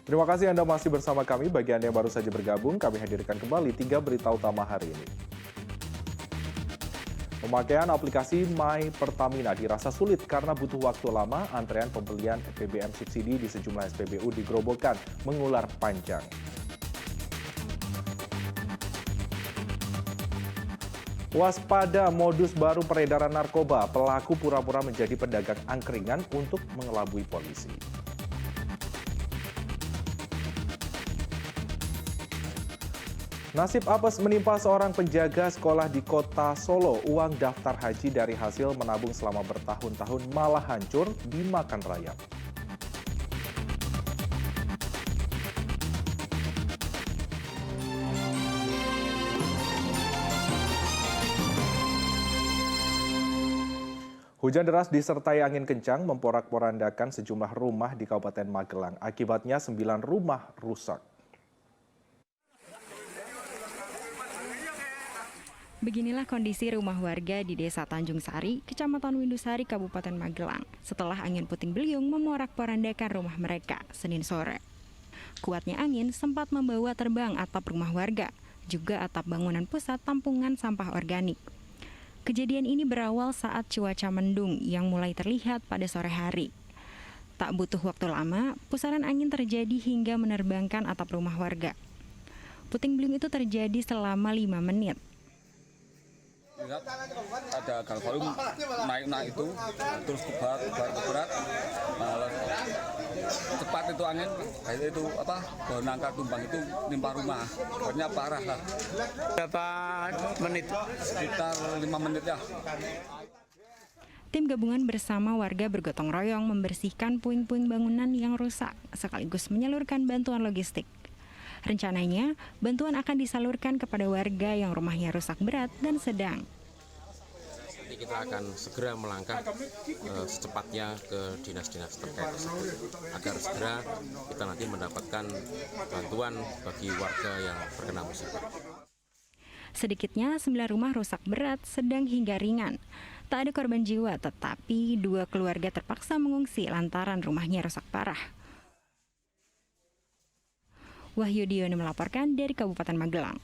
Terima kasih Anda masih bersama kami. Bagi Anda yang baru saja bergabung, kami hadirkan kembali 3 berita utama hari ini. Pemakaian aplikasi My Pertamina dirasa sulit karena butuh waktu lama. Antrean pembelian BBM subsidi di sejumlah SPBU di Grobogan mengular panjang. Waspada modus baru peredaran narkoba, pelaku pura-pura menjadi pedagang angkringan untuk mengelabui polisi. Nasib apes menimpa seorang penjaga sekolah di kota Solo. Uang daftar haji dari hasil menabung selama bertahun-tahun malah hancur dimakan rayap. Hujan deras disertai angin kencang memporak-porandakan sejumlah rumah di Kabupaten Magelang. Akibatnya 9 rumah rusak. Beginilah kondisi rumah warga di Desa Tanjung Sari, Kecamatan Windusari, Kabupaten Magelang, setelah angin puting beliung memorak-porandakan rumah mereka Senin sore. Kuatnya angin sempat membawa terbang atap rumah warga, juga atap bangunan pusat tampungan sampah organik. Kejadian ini berawal saat cuaca mendung yang mulai terlihat pada sore hari. Tak butuh waktu lama, pusaran angin terjadi hingga menerbangkan atap rumah warga. Puting beliung itu terjadi selama 5 menit. Lihat ada galvanium naik itu terus keberat cepat itu angin itu pohon nangka tumbang itu nimpa rumah, pokoknya parah lah. Berapa menit? Sekitar 5 menit ya. Tim gabungan bersama warga bergotong royong membersihkan puing-puing bangunan yang rusak sekaligus menyalurkan bantuan logistik. Rencananya, bantuan akan disalurkan kepada warga yang rumahnya rusak berat dan sedang. Nanti kita akan segera melangkah secepatnya ke dinas-dinas terkait tersebut, agar segera kita nanti mendapatkan bantuan bagi warga yang terkena musibah. Sedikitnya 9 rumah rusak berat, sedang hingga ringan. Tak ada korban jiwa, tetapi 2 keluarga terpaksa mengungsi lantaran rumahnya rusak parah. Wahyu Diono melaporkan dari Kabupaten Magelang.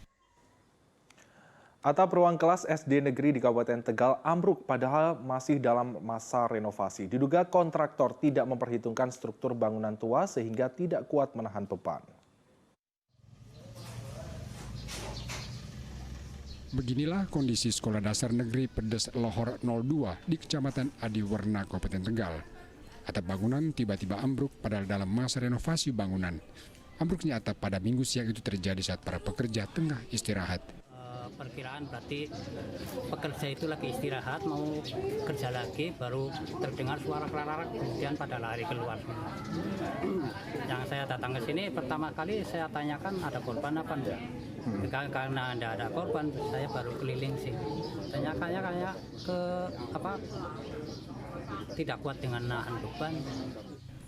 Atap ruang kelas SD negeri di Kabupaten Tegal ambruk padahal masih dalam masa renovasi. Diduga kontraktor tidak memperhitungkan struktur bangunan tua sehingga tidak kuat menahan beban. Beginilah kondisi Sekolah Dasar Negeri Pedes Lohor 02 di Kecamatan Adiwerna, Kabupaten Tegal. Atap bangunan tiba-tiba ambruk padahal dalam masa renovasi bangunan. Ambruknya atap pada Minggu siang itu terjadi saat para pekerja tengah istirahat. Perkiraan berarti pekerja itu lagi istirahat, mau kerja lagi, baru terdengar suara kelarak, kemudian pada lari keluar. Yang saya datang ke sini pertama kali saya tanyakan ada korban apa enggak. Karena tidak ada korban, saya baru keliling sih. Tanyakannya kayak tidak kuat dengan nahan beban.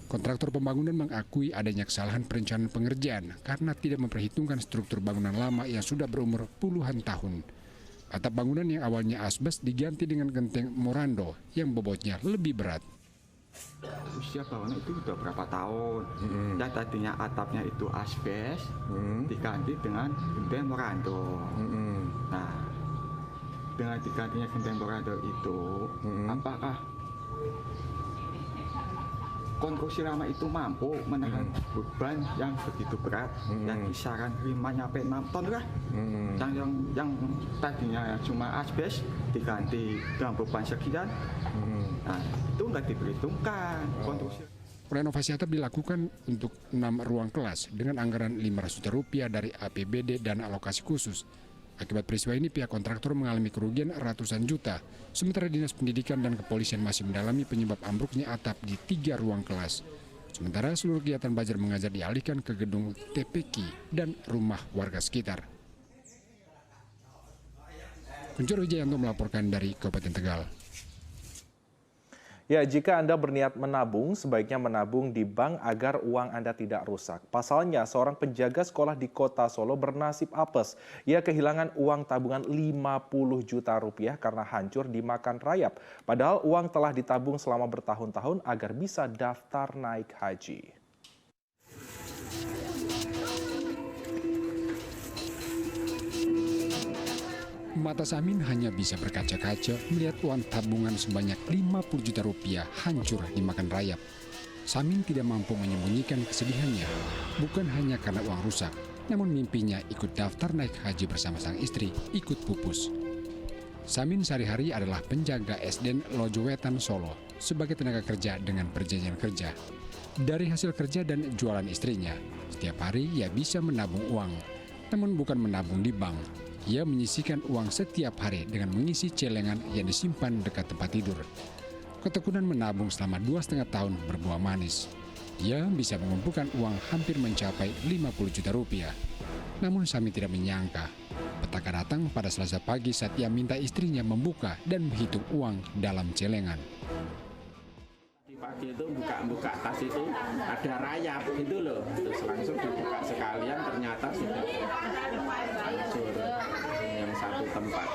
Kontraktor pembangunan mengakui adanya kesalahan perencanaan pengerjaan karena tidak memperhitungkan struktur bangunan lama yang sudah berumur puluhan tahun. Atap bangunan yang awalnya asbes diganti dengan genteng morando yang bobotnya lebih berat. Usia bangunan itu sudah berapa tahun? Yang tadinya atapnya itu asbes diganti dengan genteng morando. Nah, dengan digantinya genteng morando itu, apakah konstruksi lama itu mampu menahan beban yang begitu berat, yang kisaran 5-6 ton lah. Yang tadinya cuma asbes diganti dengan beban sekian, nah itu nggak diperhitungkan konstruksi. Renovasi atap dilakukan untuk 6 ruang kelas dengan anggaran Rp500 juta dari APBD dan alokasi khusus. Akibat peristiwa ini, pihak kontraktor mengalami kerugian ratusan juta. Sementara Dinas Pendidikan dan Kepolisian masih mendalami penyebab ambruknya atap di 3 ruang kelas. Sementara seluruh kegiatan belajar mengajar dialihkan ke gedung TPQ dan rumah warga sekitar. Kunchoro Wijayanto melaporkan dari Kabupaten Tegal. Ya, jika Anda berniat menabung, sebaiknya menabung di bank agar uang Anda tidak rusak. Pasalnya, seorang penjaga sekolah di kota Solo bernasib apes. Ia kehilangan uang tabungan Rp50 juta karena hancur dimakan rayap. Padahal uang telah ditabung selama bertahun-tahun agar bisa daftar naik haji. Mata Samin hanya bisa berkaca-kaca melihat uang tabungan sebanyak 50 juta rupiah hancur dimakan rayap. Samin tidak mampu menyembunyikan kesedihannya, bukan hanya karena uang rusak, namun mimpinya ikut daftar naik haji bersama sang istri ikut pupus. Samin sehari-hari adalah penjaga SDN Lojowetan Solo sebagai tenaga kerja dengan perjanjian kerja. Dari hasil kerja dan jualan istrinya, setiap hari ia bisa menabung uang, namun bukan menabung di bank. Ia menyisihkan uang setiap hari dengan mengisi celengan yang disimpan dekat tempat tidur. Ketekunan menabung selama 2,5 tahun berbuah manis. Ia bisa mengumpulkan uang hampir mencapai 50 juta rupiah. Namun Samin tidak menyangka, petaka datang pada Selasa pagi saat ia minta istrinya membuka dan menghitung uang dalam celengan. Pagi itu buka tas itu ada rayap gitu loh, terus langsung dibuka sekalian ternyata sudah hancur yang satu tempat.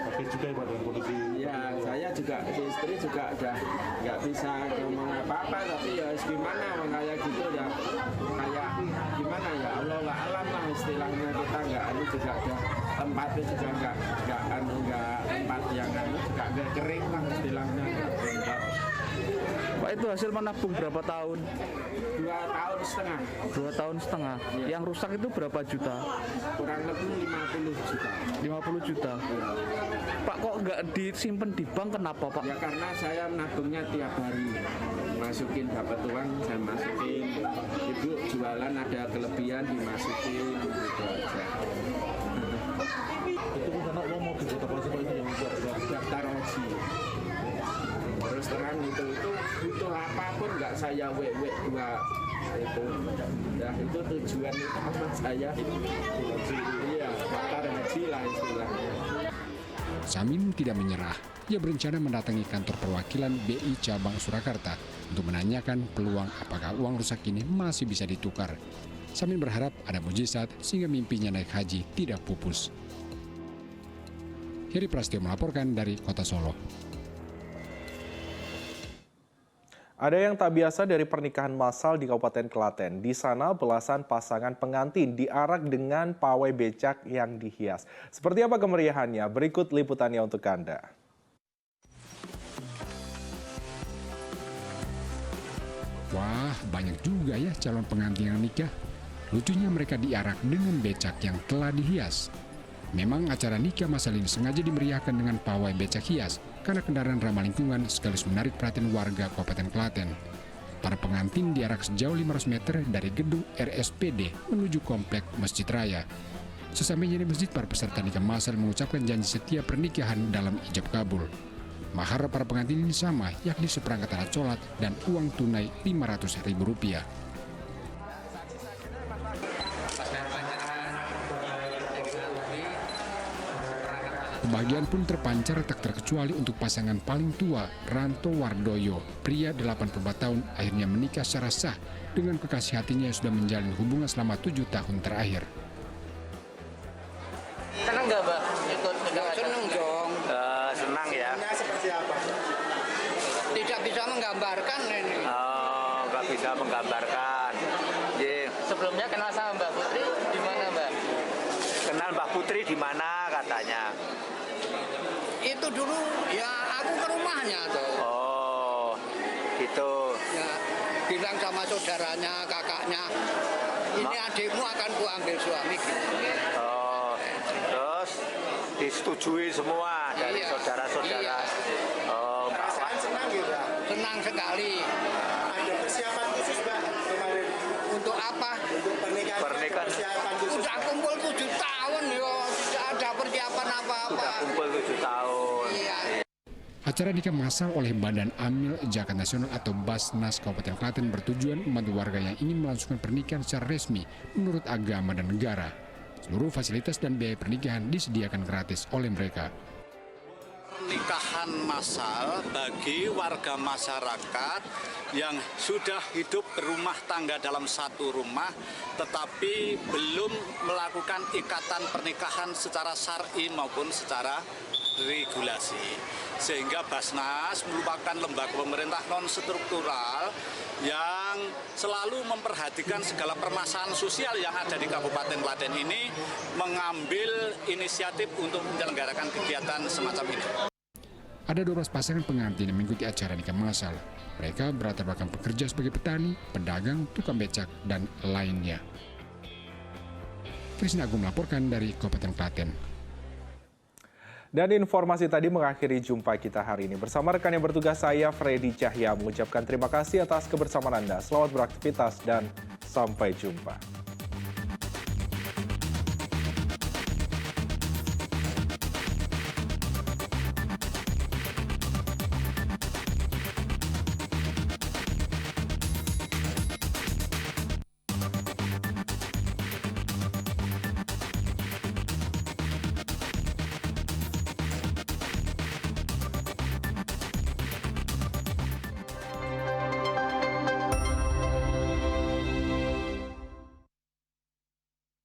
Oke juga ya Pak dengan kondisi. Ya saya juga, istri juga udah nggak bisa ngomong apa-apa, tapi ya gimana kayak gitu ya, kayak gimana ya Allah alam lah istilahnya, kita nggak juga udah tempatnya juga nggak tempat yang juga nggak kering lah istilahnya. Pak, itu hasil menabung berapa tahun? 2,5 tahun. 2,5 tahun. Ya. Yang rusak itu berapa juta? Kurang lebih 50 juta. 50 juta. Ya. Pak, kok nggak disimpan di bank, kenapa Pak? Ya karena saya menabungnya tiap hari. Masukin dapat uang, saya masukin. Ibu jualan ada kelebihan dimasukin, gitu aja. Itu karena uang mau dibuat apa sih Pak itu yang daftar haji. Terus terang itu butuh apapun nggak saya wek dua itu. Ya itu tujuan utama saya. Iya, daftar haji lah istilahnya. Samin tidak menyerah. Ia berencana mendatangi kantor perwakilan BI Cabang Surakarta untuk menanyakan peluang apakah uang rusak ini masih bisa ditukar. Samin berharap ada mujizat sehingga mimpinya naik haji tidak pupus. Heri Prasetyo melaporkan dari Kota Solo. Ada yang tak biasa dari pernikahan massal di Kabupaten Klaten. Di sana belasan pasangan pengantin diarak dengan pawai becak yang dihias. Seperti apa kemeriahannya? Berikut liputannya untuk Anda. Wah, banyak juga ya calon pengantin yang nikah. Lucunya mereka diarak dengan becak yang telah dihias. Memang acara nikah massal ini sengaja dimeriahkan dengan pawai becak hias karena kendaraan ramah lingkungan sekaligus menarik perhatian warga Kabupaten Klaten. Para pengantin diarak sejauh 500 meter dari gedung RSPD menuju komplek Masjid Raya. Sesampainya di masjid, para peserta nikah massal mengucapkan janji setia pernikahan dalam ijab kabul. Mahar para pengantin ini sama, yakni seperangkat alat sholat dan uang tunai Rp500.000. Kebahagiaan pun terpancar tak terkecuali untuk pasangan paling tua, Ranto Wardoyo. Pria 84 tahun akhirnya menikah secara sah dengan kekasih hatinya yang sudah menjalin hubungan selama 7 tahun terakhir. Senang nggak Mbak ikut nikah? Senang dong. Senang ya. Seperti apa? Tidak bisa menggambarkan ini. Oh, nggak bisa menggambarkan. Yeah. Sebelumnya kenal sama Mbak Putri di mana Mbak? Kenal Mbak Putri di mana katanya? Itu dulu ya aku ke rumahnya tuh. Oh, gitu. Ya, bilang sama saudaranya, kakaknya, ini adikmu akan kuambil suami. Oh, terus disetujui semua dari Iya, saudara-saudara. iya. Oh, Perasaan senang juga. Senang sekali. Ada persiapan khusus Mbak kemarin? Untuk apa? Untuk pernikahan. Persiapan khusus. Udah kumpul 7 tahun yo, tidak ada persiapan apa-apa. Sudah kumpul 7 tahun. Iya. Acara nikah massal oleh Badan Amil Zakat Nasional atau Basnas Kabupaten Klaten bertujuan membantu warga yang ingin melangsungkan pernikahan secara resmi menurut agama dan negara. Seluruh fasilitas dan biaya pernikahan disediakan gratis oleh mereka. Pernikahan massal bagi warga masyarakat yang sudah hidup berumah tangga dalam satu rumah tetapi belum melakukan ikatan pernikahan secara syar'i maupun secara regulasi. sehingga Basnas merupakan lembaga pemerintah non-struktural yang selalu memperhatikan segala permasalahan sosial yang ada di Kabupaten Klaten ini, mengambil inisiatif untuk menyelenggarakan kegiatan semacam ini. Ada 12 pasangan pengantin yang mengikuti acara nikah masal. Mereka berlatar belakang pekerja sebagai petani, pedagang, tukang becak, dan lainnya. Krisna Agung melaporkan dari Kabupaten Klaten. Dan informasi tadi mengakhiri jumpa kita hari ini. Bersama rekan yang bertugas, saya Freddy Cahya mengucapkan terima kasih atas kebersamaan Anda. Selamat beraktivitas dan sampai jumpa.